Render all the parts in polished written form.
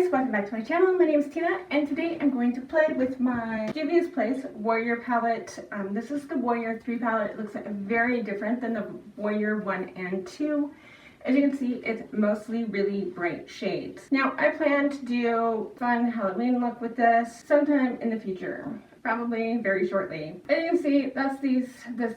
guys, welcome back to my channel. My name is Tina and today I'm going to play with my Juvias Place Warrior palette. This is the Warrior 3 palette. It looks very different than the Warrior 1 and 2. As you can see, it's mostly really bright shades. Now, I plan to do a fun Halloween look with this sometime in the future. Probably very shortly. As you can see, that's this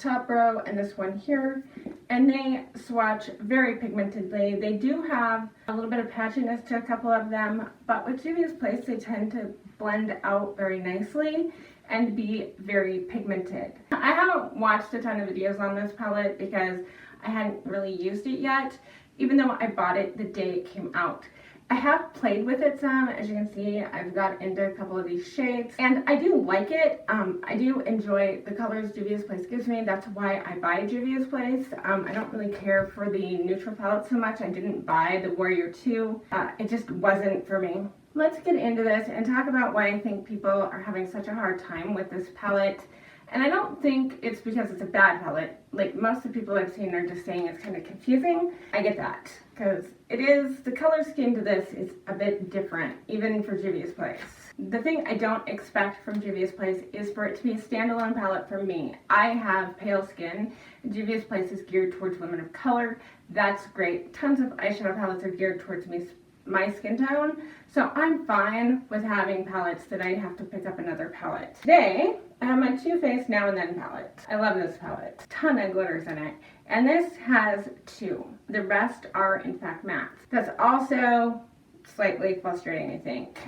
top row and this one here, and they swatch very pigmentedly. They do have a little bit of patchiness to a couple of them, but with Juvia's Place, they tend to blend out very nicely and be very pigmented. I haven't watched a ton of videos on this palette because I hadn't really used it yet, even though I bought it the day it came out. I have played with it some. As you can see, I've got into a couple of these shades and I do like it. I do enjoy the colors Juvia's Place gives me. That's why I buy Juvia's Place. I don't really care for the neutral palette so much. I didn't buy the Warrior 2. It just wasn't for me. Let's get into this and talk about why I think people are having such a hard time with this palette. And I don't think it's because it's a bad palette. Like, most of the people I've seen are just saying it's kind of confusing. I get that, because it is, the color scheme to this is a bit different, even for Juvia's Place. The thing I don't expect from Juvia's Place is for it to be a standalone palette for me. I have pale skin. Juvia's Place is geared towards women of color. That's great. Tons of eyeshadow palettes are geared towards my skin tone, so I'm fine with having palettes that I have to pick up another palette. Today, I have my Too Faced Now and Then palette. I love this palette. Ton of glitters in it. And this has 2. The rest are in fact mattes. That's also slightly frustrating, I think.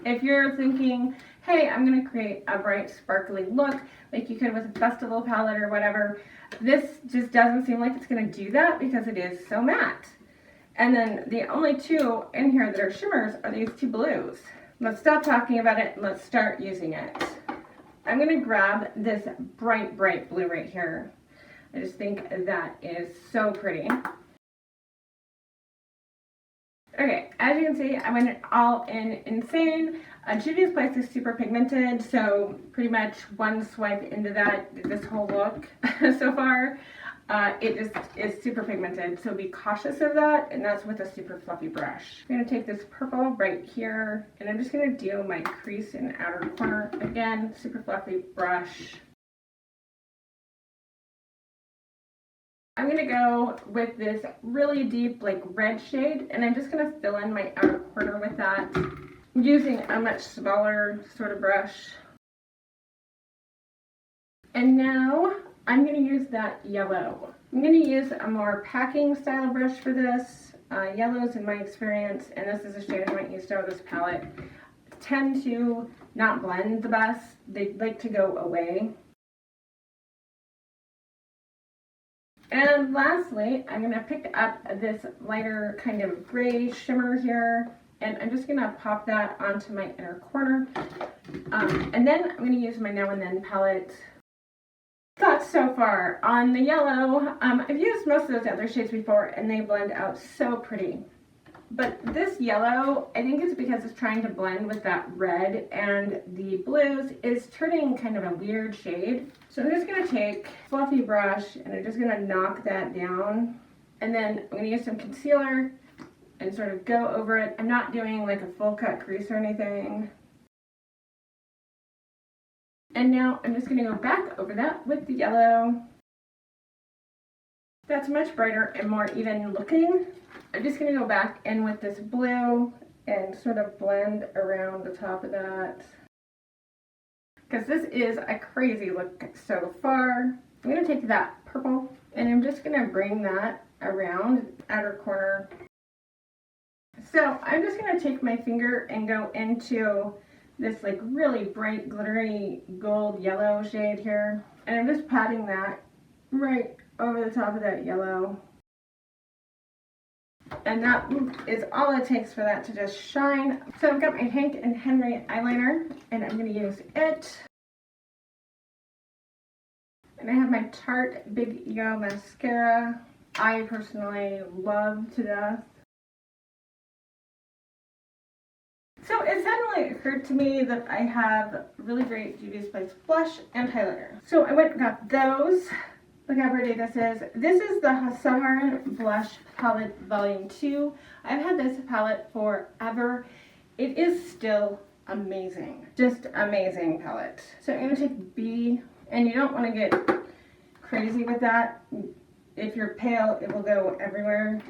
If you're thinking, hey, I'm gonna create a bright, sparkly look, like you could with a festival palette or whatever, this just doesn't seem like it's gonna do that because it is so matte. And then the only 2 in here that are shimmers are these 2 blues. Let's stop talking about it and let's start using it. I'm going to grab this bright blue right here. I just think that is so pretty. Okay, as you can see, I went all in insane. Juvia's Place is super pigmented, so pretty much one swipe into that, this whole look so far. It just is super pigmented, so be cautious of that, and that's with a super fluffy brush. I'm going to take this purple right here, and I'm just going to do my crease in the outer corner. Again, super fluffy brush. I'm going to go with this really deep, like, red shade, and I'm just going to fill in my outer corner with that. I'm using a much smaller sort of brush. And now I'm going to use that yellow. I'm going to use a more packing style brush for this. Yellows, in my experience, and this is a shade I might use to this palette, tend to not blend the best. They like to go away. And lastly, I'm going to pick up this lighter kind of gray shimmer here, and I'm just going to pop that onto my inner corner. And then I'm going to use my Now and Then palette. Thoughts so far on the yellow. I've used most of those other shades before and they blend out so pretty. But this yellow, I think it's because it's trying to blend with that red, and the blues is turning kind of a weird shade. So I'm just going to take a fluffy brush and I'm just going to knock that down. And then I'm going to use some concealer and sort of go over it. I'm not doing like a full cut crease or anything. And now I'm just going to go back over that with the yellow. That's much brighter and more even looking. I'm just going to go back in with this blue and sort of blend around the top of that, because this is a crazy look so far. I'm going to take that purple and I'm just going to bring that around the outer corner. So I'm just going to take my finger and go into this like really bright glittery gold yellow shade here, and I'm just patting that right over the top of that yellow, and that is all it takes for that to just shine. So I've got my Hank and Henry eyeliner and I'm going to use it, and I have my Tarte Big Ego mascara. I personally love to death. So it suddenly occurred to me that I have really great Juvia's Place blush and highlighter. So I went and got those. Look how pretty this is. This is the Saharan Blush Palette Volume 2. I've had this palette forever, it is still amazing. Just amazing palette. So I'm gonna take B, and you don't wanna get crazy with that. If you're pale, it will go everywhere.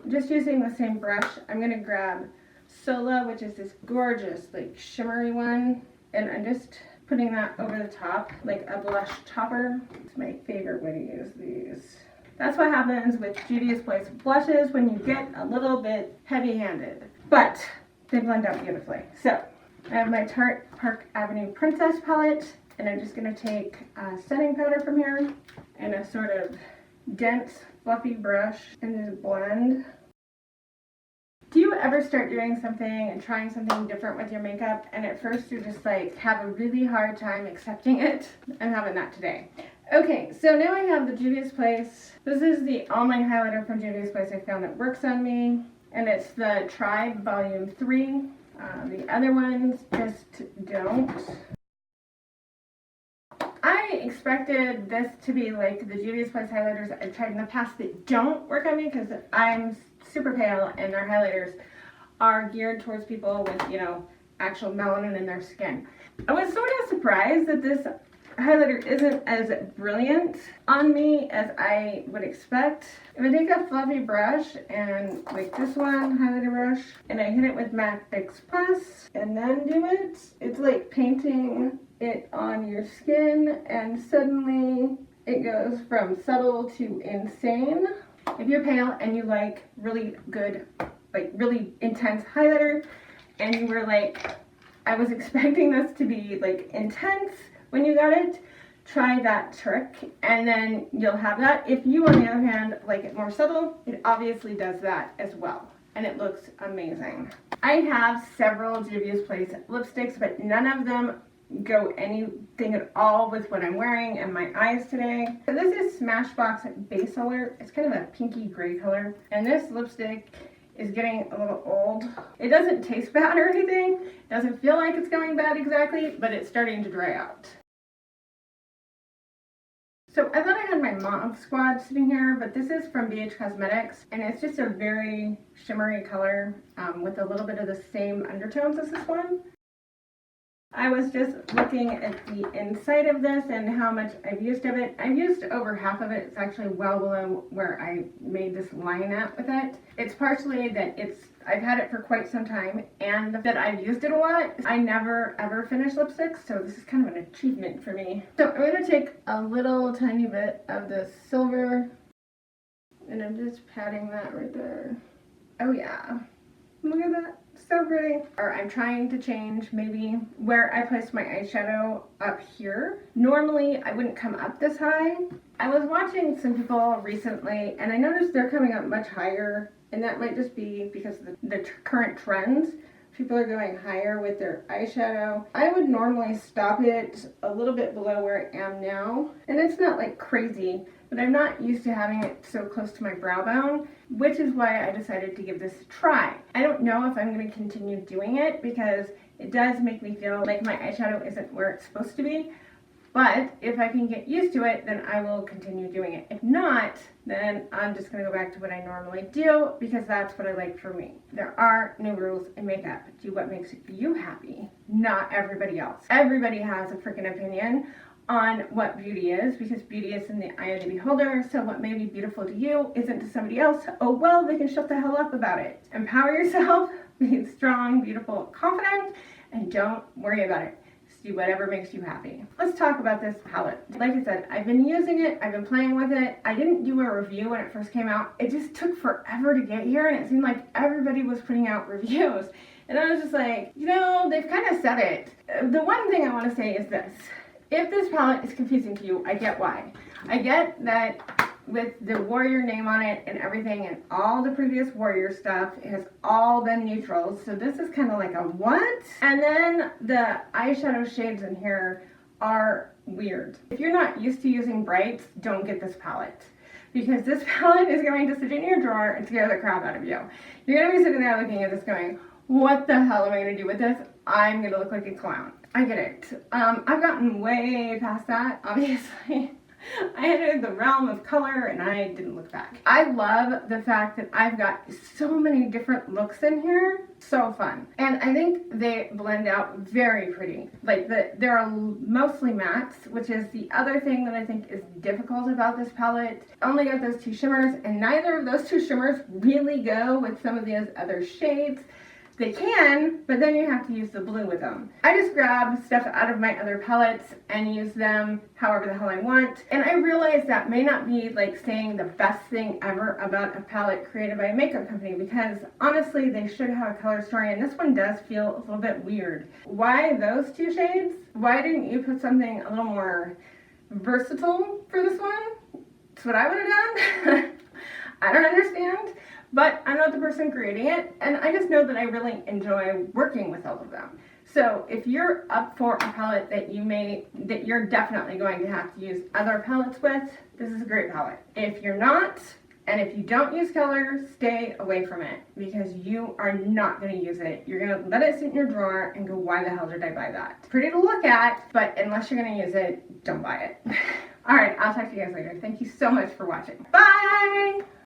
Just using the same brush, I'm gonna grab Sola, which is this gorgeous, like shimmery one, and I'm just putting that over the top, like a blush topper. It's my favorite way to use these. That's what happens with Juvias Place blushes when you get a little bit heavy-handed, but they blend out beautifully. So I have my Tarte Park Avenue Princess palette, and I'm just gonna take setting powder from here and a sort of dense, fluffy brush and just blend. Do you ever start doing something and trying something different with your makeup, and at first you just like have a really hard time accepting it? I'm having that today. Okay, so now I have the Juvias Place. This is the all-night highlighter from Juvias Place I found that works on me, and it's the Tribe Volume 3. The other ones just don't. I expected this to be like the Juvias Place highlighters I've tried in the past that don't work on me, because I'm super pale and their highlighters are geared towards people with, you know, actual melanin in their skin. I was sort of surprised that this highlighter isn't as brilliant on me as I would expect. If I take a fluffy brush and like this one, highlighter brush, and I hit it with MAC Fix Plus and then do it, it's like painting it on your skin, and suddenly it goes from subtle to insane. If you're pale and you like really good, like really intense highlighter, and you were like, I was expecting this to be like intense when you got it, try that trick and then you'll have that. If you, on the other hand, like it more subtle, it obviously does that as well, and it looks amazing. I have several Juvias Place lipsticks, but none of them go anything at all with what I'm wearing and my eyes today. So this is Smashbox Base Color. It's kind of a pinky gray color, and this lipstick is getting a little old. It doesn't taste bad or anything. It doesn't feel like it's going bad exactly, but it's starting to dry out. So I thought I had my Mauve Squad sitting here, but this is from BH Cosmetics, and it's just a very shimmery color with a little bit of the same undertones as this one. I was just looking at the inside of this and how much I've used of it. I've used over half of it. It's actually well below where I made this line at with it. It's partially that I've had it for quite some time and that I've used it a lot. I never ever finish lipsticks, so this is kind of an achievement for me. So I'm going to take a little tiny bit of this silver and I'm just patting that right there. Oh yeah, look at that. So pretty. Or I'm trying to change maybe where I place my eyeshadow up here. Normally I wouldn't come up this high. I was watching some people recently and I noticed they're coming up much higher, and that might just be because of the current trends. People are going higher with their eyeshadow. I would normally stop it a little bit below where I am now, and it's not like crazy, but I'm not used to having it so close to my brow bone, which is why I decided to give this a try. I don't know if I'm going to continue doing it because it does make me feel like my eyeshadow isn't where it's supposed to be, but if I can get used to it, then I will continue doing it. If not, then I'm just going to go back to what I normally do because that's what I like for me. There are no rules in makeup. Do what makes you happy, not everybody else. Everybody has a freaking opinion on what beauty is, because beauty is in the eye of the beholder. So what may be beautiful to you isn't to somebody else. Oh well, they can shut the hell up about it. Empower yourself, be strong, beautiful, confident, and don't worry about it. Just do whatever makes you happy. Let's talk about this palette. Like I said, I've been using it, I've been playing with it. I didn't do a review when it first came out. It just took forever to get here, and it seemed like everybody was putting out reviews. And I was just like, you know, they've kind of said it. The one thing I want to say is this. If this palette is confusing to you, I get why. I get that with the Warrior name on it and everything and all the previous Warrior stuff, it has all been neutrals. So this is kind of like a what? And then the eyeshadow shades in here are weird. If you're not used to using brights, don't get this palette, because this palette is going to sit in your drawer and scare the crap out of you. You're going to be sitting there looking at this going, what the hell am I going to do with this? I'm going to look like a clown. I get it. I've gotten way past that, obviously. I entered the realm of color and I didn't look back. I love the fact that I've got so many different looks in here. So fun. And I think they blend out very pretty. Like they're mostly mattes, which is the other thing that I think is difficult about this palette. Only got those two shimmers, and neither of those two shimmers really go with some of these other shades. They can, but then you have to use the blue with them. I just grab stuff out of my other palettes and use them however the hell I want. And I realize that may not be like saying the best thing ever about a palette created by a makeup company, because honestly, they should have a color story, and this one does feel a little bit weird. Why those two shades? Why didn't you put something a little more versatile for this one? That's what I would have done. I don't understand. But I'm not the person creating it, and I just know that I really enjoy working with all of them. So if you're up for a palette that you're definitely going to have to use other palettes with, this is a great palette. If you're not, and if you don't use color, stay away from it, because you are not going to use it. You're going to let it sit in your drawer and go, why the hell did I buy that? It's pretty to look at, but unless you're going to use it, don't buy it. All right, I'll talk to you guys later. Thank you so much for watching. Bye!